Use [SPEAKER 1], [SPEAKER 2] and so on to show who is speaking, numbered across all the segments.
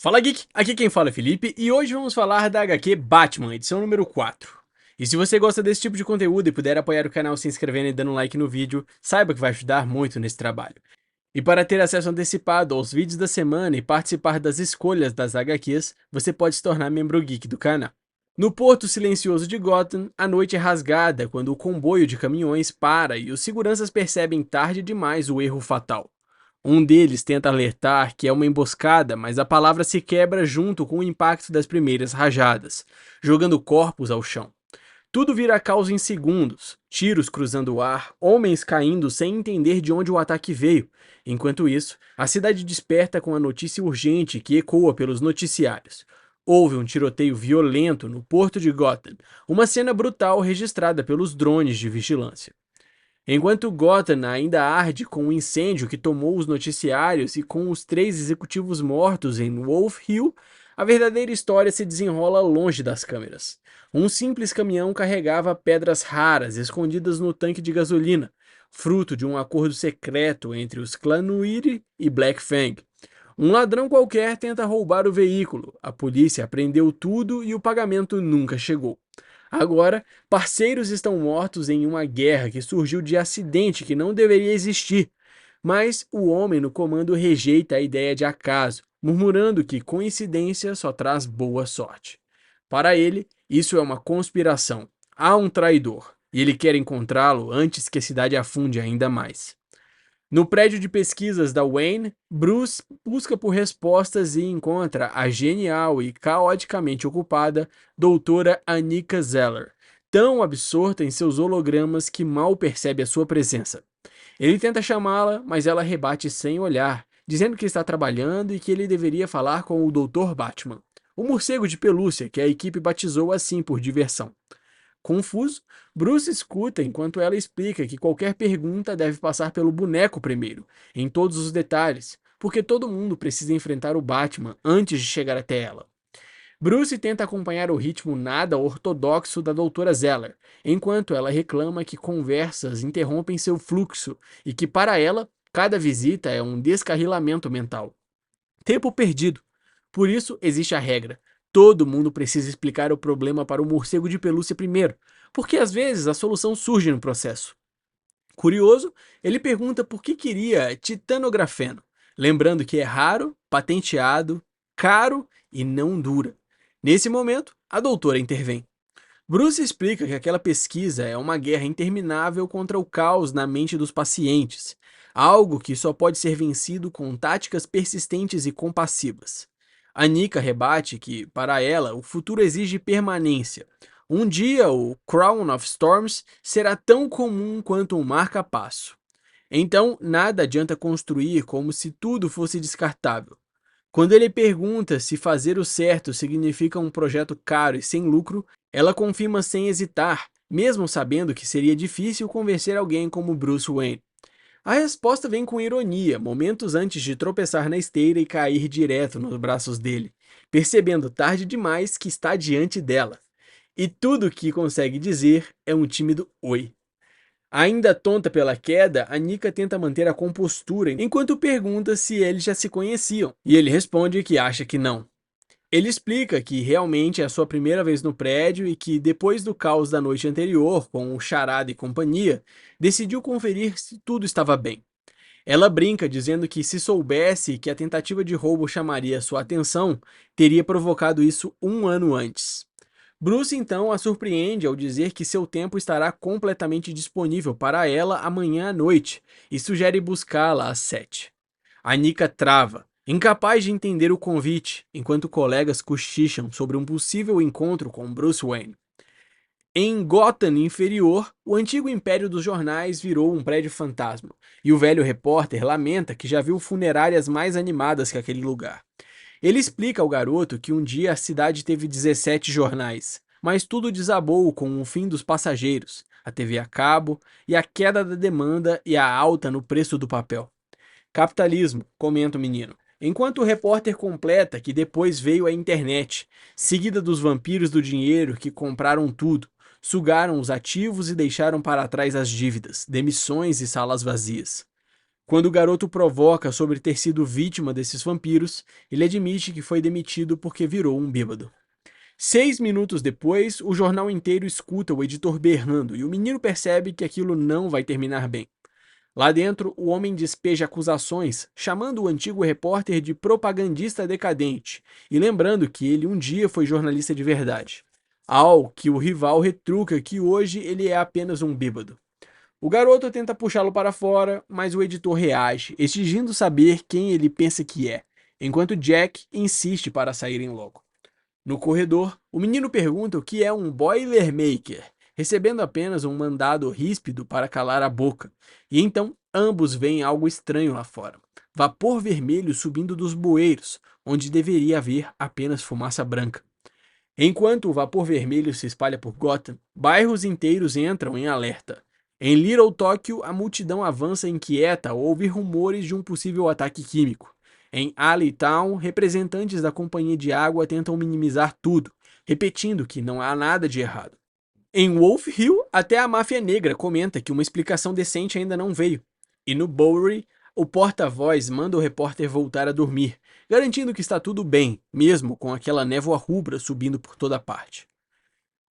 [SPEAKER 1] Fala Geek, aqui quem fala é Felipe e hoje vamos falar da HQ Batman, edição número 4. E se você gosta desse tipo de conteúdo e puder apoiar o canal se inscrevendo e dando like no vídeo, saiba que vai ajudar muito nesse trabalho. E para ter acesso antecipado aos vídeos da semana e participar das escolhas das HQs, você pode se tornar membro geek do canal. No Porto Silencioso de Gotham, a noite é rasgada quando o comboio de caminhões para e os seguranças percebem tarde demais o erro fatal. Um deles tenta alertar que é uma emboscada, mas a palavra se quebra junto com o impacto das primeiras rajadas, jogando corpos ao chão. Tudo vira caos em segundos, tiros cruzando o ar, homens caindo sem entender de onde o ataque veio. Enquanto isso, a cidade desperta com a notícia urgente que ecoa pelos noticiários. Houve um tiroteio violento no porto de Gotham, uma cena brutal registrada pelos drones de vigilância. Enquanto Gotham ainda arde com o incêndio que tomou os noticiários e com os 3 executivos mortos em Wolf Hill, a verdadeira história se desenrola longe das câmeras. Um simples caminhão carregava pedras raras escondidas no tanque de gasolina, fruto de um acordo secreto entre os clã Nuiri e Black Fang. Um ladrão qualquer tenta roubar o veículo, a polícia apreendeu tudo e o pagamento nunca chegou. Agora, parceiros estão mortos em uma guerra que surgiu de acidente que não deveria existir. Mas o homem no comando rejeita a ideia de acaso, murmurando que coincidência só traz boa sorte. Para ele, isso é uma conspiração. Há um traidor, e ele quer encontrá-lo antes que a cidade afunde ainda mais. No prédio de pesquisas da Wayne, Bruce busca por respostas e encontra a genial e caoticamente ocupada doutora Annika Zeller, tão absorta em seus hologramas que mal percebe a sua presença. Ele tenta chamá-la, mas ela rebate sem olhar, dizendo que está trabalhando e que ele deveria falar com o Dr. Batman, o morcego de pelúcia que a equipe batizou assim por diversão. Confuso, Bruce escuta enquanto ela explica que qualquer pergunta deve passar pelo boneco primeiro, em todos os detalhes, porque todo mundo precisa enfrentar o Batman antes de chegar até ela. Bruce tenta acompanhar o ritmo nada ortodoxo da doutora Zeller, enquanto ela reclama que conversas interrompem seu fluxo e que, para ela, cada visita é um descarrilamento mental. Tempo perdido. Por isso existe a regra. Todo mundo precisa explicar o problema para o morcego de pelúcia primeiro, porque às vezes a solução surge no processo. Curioso, ele pergunta por que queria titanografeno, lembrando que é raro, patenteado, caro e não dura. Nesse momento, a doutora intervém. Bruce explica que aquela pesquisa é uma guerra interminável contra o caos na mente dos pacientes, algo que só pode ser vencido com táticas persistentes e compassivas. Annika rebate que, para ela, o futuro exige permanência. Um dia, o Crown of Storms será tão comum quanto um marca-passo. Então, nada adianta construir como se tudo fosse descartável. Quando ele pergunta se fazer o certo significa um projeto caro e sem lucro, ela confirma sem hesitar, mesmo sabendo que seria difícil convencer alguém como Bruce Wayne. A resposta vem com ironia, momentos antes de tropeçar na esteira e cair direto nos braços dele, percebendo tarde demais que está diante dela. E tudo o que consegue dizer é um tímido oi. Ainda tonta pela queda, Anika tenta manter a compostura enquanto pergunta se eles já se conheciam, e ele responde que acha que não. Ele explica que realmente é a sua primeira vez no prédio e que, depois do caos da noite anterior, com o Charada e companhia, decidiu conferir se tudo estava bem. Ela brinca dizendo que se soubesse que a tentativa de roubo chamaria sua atenção, teria provocado isso um ano antes. Bruce então a surpreende ao dizer que seu tempo estará completamente disponível para ela amanhã à noite e sugere buscá-la às 7. Anika trava, incapaz de entender o convite, enquanto colegas cochicham sobre um possível encontro com Bruce Wayne. Em Gotham Inferior, o antigo império dos jornais virou um prédio fantasma, e o velho repórter lamenta que já viu funerárias mais animadas que aquele lugar. Ele explica ao garoto que um dia a cidade teve 17 jornais, mas tudo desabou com o fim dos passageiros, a TV a cabo e a queda da demanda e a alta no preço do papel. Capitalismo, comenta o menino. Enquanto o repórter completa que depois veio a internet, seguida dos vampiros do dinheiro que compraram tudo, sugaram os ativos e deixaram para trás as dívidas, demissões e salas vazias. Quando o garoto provoca sobre ter sido vítima desses vampiros, ele admite que foi demitido porque virou um bêbado. 6 minutos depois, o jornal inteiro escuta o editor berrando e o menino percebe que aquilo não vai terminar bem. Lá dentro, o homem despeja acusações, chamando o antigo repórter de propagandista decadente e lembrando que ele um dia foi jornalista de verdade. Ao que o rival retruca que hoje ele é apenas um bêbado. O garoto tenta puxá-lo para fora, mas o editor reage, exigindo saber quem ele pensa que é, enquanto Jack insiste para saírem logo. No corredor, o menino pergunta o que é um Boilermaker, recebendo apenas um mandado ríspido para calar a boca, e então ambos veem algo estranho lá fora. Vapor vermelho subindo dos bueiros, onde deveria haver apenas fumaça branca. Enquanto o vapor vermelho se espalha por Gotham, bairros inteiros entram em alerta. Em Little Tóquio, a multidão avança inquieta ao ouvir rumores de um possível ataque químico. Em Alley Town, representantes da companhia de água tentam minimizar tudo, repetindo que não há nada de errado. Em Wolf Hill, até a máfia negra comenta que uma explicação decente ainda não veio. E no Bowery, o porta-voz manda o repórter voltar a dormir, garantindo que está tudo bem, mesmo com aquela névoa rubra subindo por toda parte.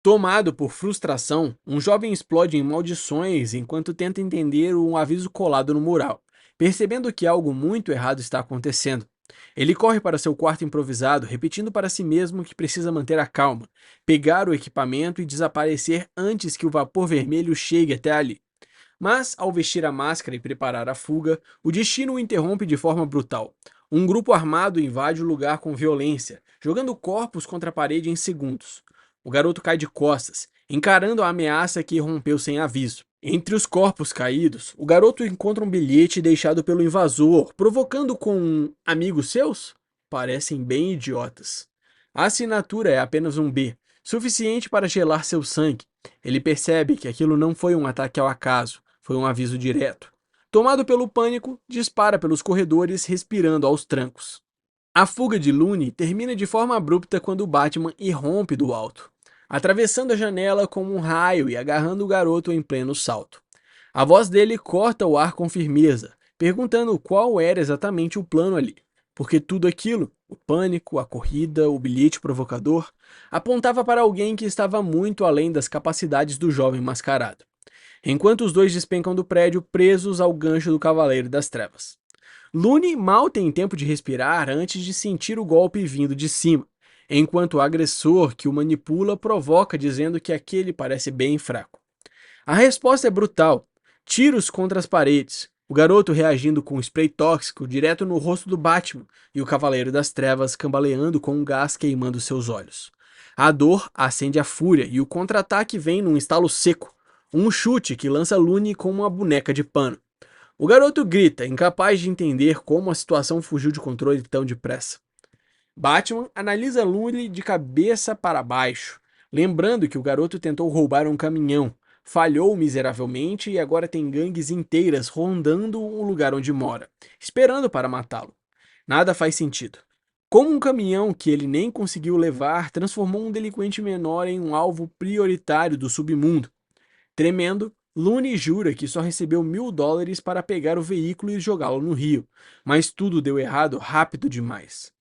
[SPEAKER 1] Tomado por frustração, um jovem explode em maldições enquanto tenta entender um aviso colado no mural, percebendo que algo muito errado está acontecendo. Ele corre para seu quarto improvisado, repetindo para si mesmo que precisa manter a calma, pegar o equipamento e desaparecer antes que o vapor vermelho chegue até ali. Mas, ao vestir a máscara e preparar a fuga, o destino o interrompe de forma brutal. Um grupo armado invade o lugar com violência, jogando corpos contra a parede em segundos. O garoto cai de costas, encarando a ameaça que irrompeu sem aviso. Entre os corpos caídos, o garoto encontra um bilhete deixado pelo invasor, provocando com amigos seus? Parecem bem idiotas. A assinatura é apenas um B, suficiente para gelar seu sangue. Ele percebe que aquilo não foi um ataque ao acaso, foi um aviso direto. Tomado pelo pânico, dispara pelos corredores, respirando aos trancos. A fuga de Looney termina de forma abrupta quando Batman irrompe do alto, atravessando a janela como um raio e agarrando o garoto em pleno salto. A voz dele corta o ar com firmeza, perguntando qual era exatamente o plano ali, porque tudo aquilo, o pânico, a corrida, o bilhete provocador, apontava para alguém que estava muito além das capacidades do jovem mascarado. Enquanto os dois despencam do prédio presos ao gancho do Cavaleiro das Trevas. Looney mal tem tempo de respirar antes de sentir o golpe vindo de cima, enquanto o agressor que o manipula provoca dizendo que aquele parece bem fraco. A resposta é brutal: tiros contra as paredes, o garoto reagindo com um spray tóxico direto no rosto do Batman e o Cavaleiro das Trevas cambaleando com um gás queimando seus olhos. A dor acende a fúria e o contra-ataque vem num estalo seco, um chute que lança Looney como uma boneca de pano. O garoto grita, incapaz de entender como a situação fugiu de controle tão depressa. Batman analisa Looney de cabeça para baixo, lembrando que o garoto tentou roubar um caminhão, falhou miseravelmente e agora tem gangues inteiras rondando o lugar onde mora, esperando para matá-lo. Nada faz sentido. Como um caminhão que ele nem conseguiu levar transformou um delinquente menor em um alvo prioritário do submundo? Tremendo, Looney jura que só recebeu $1000 para pegar o veículo e jogá-lo no rio, mas tudo deu errado rápido demais.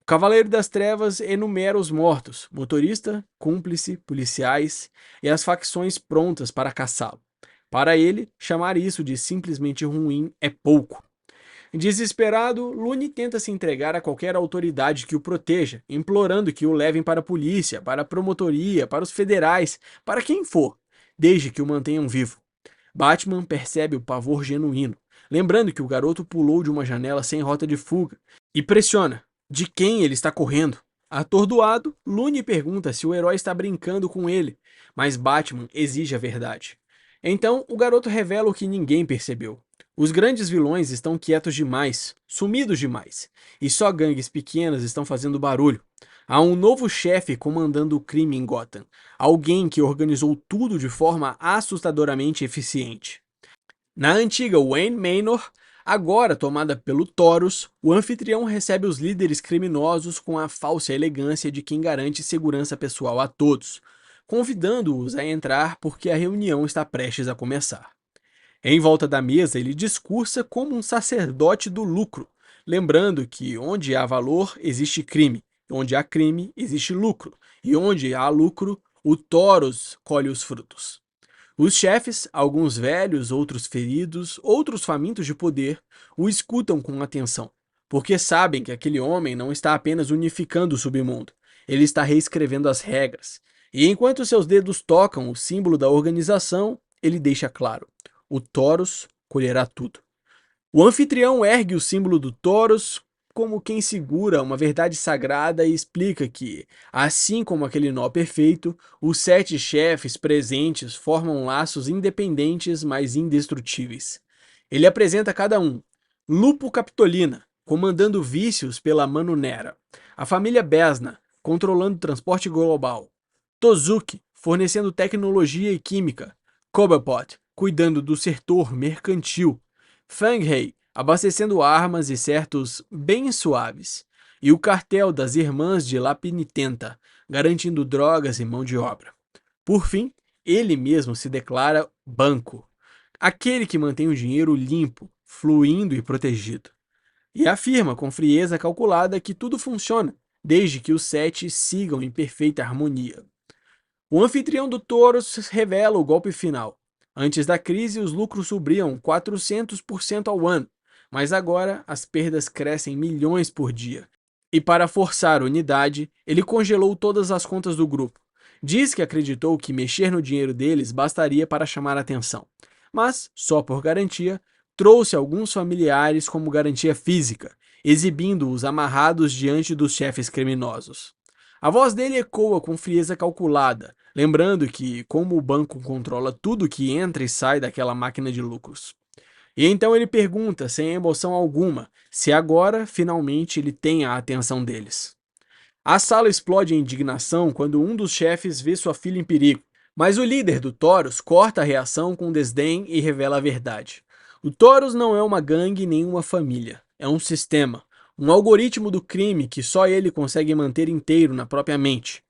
[SPEAKER 1] O Cavaleiro das Trevas enumera os mortos, motorista, cúmplice, policiais e as facções prontas para caçá-lo. Para ele, chamar isso de simplesmente ruim é pouco. Desesperado, Looney tenta se entregar a qualquer autoridade que o proteja, implorando que o levem para a polícia, para a promotoria, para os federais, para quem for, desde que o mantenham vivo. Batman percebe o pavor genuíno, lembrando que o garoto pulou de uma janela sem rota de fuga, e pressiona: de quem ele está correndo? Atordoado, Looney pergunta se o herói está brincando com ele, mas Batman exige a verdade. Então, o garoto revela o que ninguém percebeu. Os grandes vilões estão quietos demais, sumidos demais, e só gangues pequenas estão fazendo barulho. Há um novo chefe comandando o crime em Gotham, alguém que organizou tudo de forma assustadoramente eficiente. Na antiga Wayne Manor, agora tomada pelo Taurus, o anfitrião recebe os líderes criminosos com a falsa elegância de quem garante segurança pessoal a todos, convidando-os a entrar porque a reunião está prestes a começar. Em volta da mesa, ele discursa como um sacerdote do lucro, lembrando que onde há valor, existe crime, onde há crime, existe lucro, e onde há lucro, o toros colhe os frutos. Os chefes, alguns velhos, outros feridos, outros famintos de poder, o escutam com atenção, porque sabem que aquele homem não está apenas unificando o submundo, ele está reescrevendo as regras. E enquanto seus dedos tocam o símbolo da organização, ele deixa claro: o Taurus colherá tudo. O anfitrião ergue o símbolo do Taurus como quem segura uma verdade sagrada e explica que, assim como aquele nó perfeito, os 7 chefes presentes formam laços independentes, mas indestrutíveis. Ele apresenta cada um: Lupo Capitolina, comandando vícios pela Mano Nera; a família Besna, controlando o transporte global; Tozuki, fornecendo tecnologia e química; Cobblepot, cuidando do setor mercantil; Fanghei, abastecendo armas e certos bens suaves; e o cartel das Irmãs de La Penitenta, garantindo drogas e mão de obra. Por fim, ele mesmo se declara banco, aquele que mantém o dinheiro limpo, fluindo e protegido. E afirma com frieza calculada que tudo funciona, desde que os 7 sigam em perfeita harmonia. O anfitrião do Touros revela o golpe final. Antes da crise, os lucros subiam 400% ao ano, mas agora as perdas crescem milhões por dia. E para forçar a unidade, ele congelou todas as contas do grupo. Diz que acreditou que mexer no dinheiro deles bastaria para chamar a atenção, mas, só por garantia, trouxe alguns familiares como garantia física, exibindo-os amarrados diante dos chefes criminosos. A voz dele ecoa com frieza calculada, lembrando que, como o banco controla tudo que entra e sai daquela máquina de lucros. E então ele pergunta, sem emoção alguma, se agora, finalmente, ele tem a atenção deles. A sala explode em indignação quando um dos chefes vê sua filha em perigo, mas o líder do Taurus corta a reação com desdém e revela a verdade. O Taurus não é uma gangue nem uma família, é um sistema, um algoritmo do crime que só ele consegue manter inteiro na própria mente.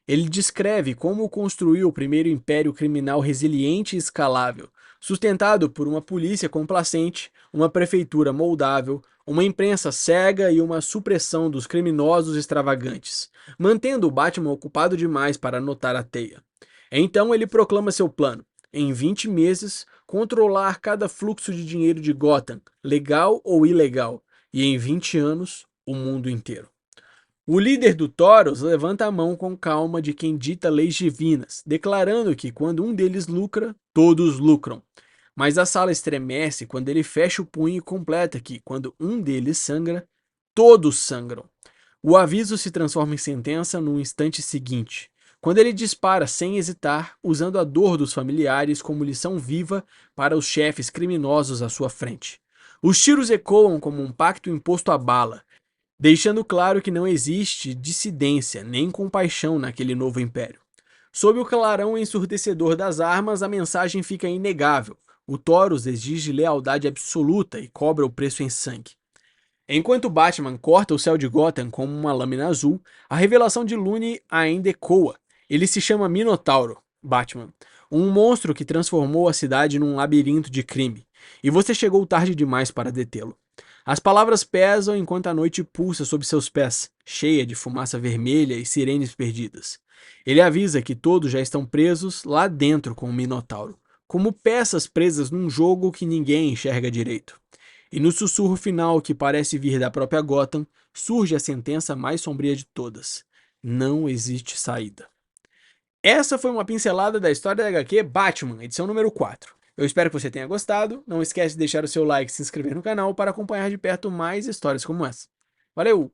[SPEAKER 1] Ele descreve como construiu o primeiro império criminal resiliente e escalável, sustentado por uma polícia complacente, uma prefeitura moldável, uma imprensa cega e uma supressão dos criminosos extravagantes, mantendo o Batman ocupado demais para notar a teia. Então ele proclama seu plano: em 20 meses, controlar cada fluxo de dinheiro de Gotham, legal ou ilegal, e em 20 anos, o mundo inteiro. O líder do Taurus levanta a mão com calma de quem dita leis divinas, declarando que quando um deles lucra, todos lucram. Mas a sala estremece quando ele fecha o punho e completa que, quando um deles sangra, todos sangram. O aviso se transforma em sentença no instante seguinte, quando ele dispara sem hesitar, usando a dor dos familiares como lição viva para os chefes criminosos à sua frente. Os tiros ecoam como um pacto imposto à bala, deixando claro que não existe dissidência nem compaixão naquele novo império. Sob o clarão ensurdecedor das armas, a mensagem fica inegável: o Taurus exige lealdade absoluta e cobra o preço em sangue. Enquanto Batman corta o céu de Gotham como uma lâmina azul, a revelação de Lune ainda ecoa. Ele se chama Minotauro, Batman, um monstro que transformou a cidade num labirinto de crime, e você chegou tarde demais para detê-lo. As palavras pesam enquanto a noite pulsa sob seus pés, cheia de fumaça vermelha e sirenes perdidas. Ele avisa que todos já estão presos lá dentro com o Minotauro, como peças presas num jogo que ninguém enxerga direito. E no sussurro final, que parece vir da própria Gotham, surge a sentença mais sombria de todas: não existe saída. Essa foi uma pincelada da história da HQ Batman, edição número 4. Eu espero que você tenha gostado. Não esquece de deixar o seu like e se inscrever no canal para acompanhar de perto mais histórias como essa. Valeu!